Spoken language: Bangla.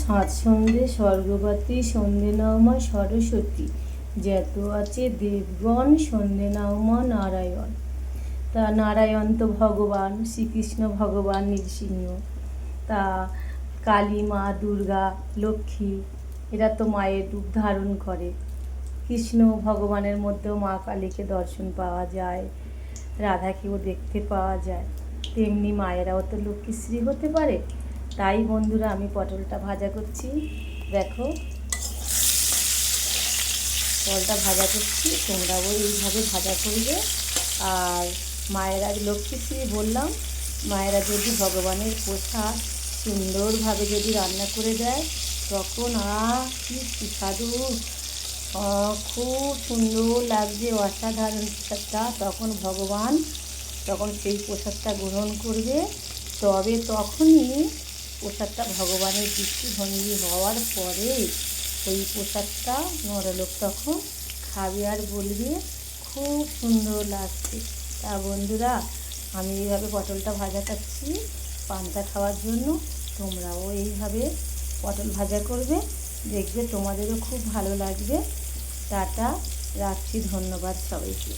সাত সন্ধ্যে স্বর্গবতী সন্ধ্যে নাও মা সরস্বতী, জ্যাত আছে দেবগণ সন্ধ্যে নাও মা নারায়ণ। তা নারায়ণ তো ভগবান, শ্রীকৃষ্ণ ভগবান নৃসিংহ। তা কালী মা, দুর্গা, লক্ষ্মী এরা তো মায়ের রূপ ধারণ করে। কৃষ্ণ ভগবানের মধ্যেও মা কালীকে দর্শন পাওয়া যায়, রাধাকেও দেখতে পাওয়া যায়। তেমনি মায়েরাও তো লক্ষ্মীশ্রী হতে পারে। তাই বন্ধুরা আমি পটলটা ভাজা করছি। দেখো পটলটা ভাজা করছি, তোমরাও এইভাবে ভাজা করবে। আর মায়েরা লক্ষ্মীশ্রী বললাম, মায়েরা যদি ভগবানের প্রসাদ সুন্দরভাবে যদি রান্না করে দেয় তখন কি সুস্বাদু, খুব সুন্দর লাগছে, অসাধারণ প্রসাদটা। তখন ভগবান সেই প্রসাদটা গ্রহণ করবে। তখনই প্রসাদটা ভগবানের দৃষ্টিভঙ্গি হওয়ার পরে ওই প্রসাদটা নরলোক তখন খাবে আর বলবে খুব সুন্দর লাগছে। তা বন্ধুরা আমি এইভাবে পটলটা ভাজা খাচ্ছি পান্তা খাওয়ার জন্য। তোমরাও এইভাবে পটল ভাজা করবে, দেখবে তোমাদেরও খুব ভালো লাগবে। টাটা, রাখছি, ধন্যবাদ সবাইকে।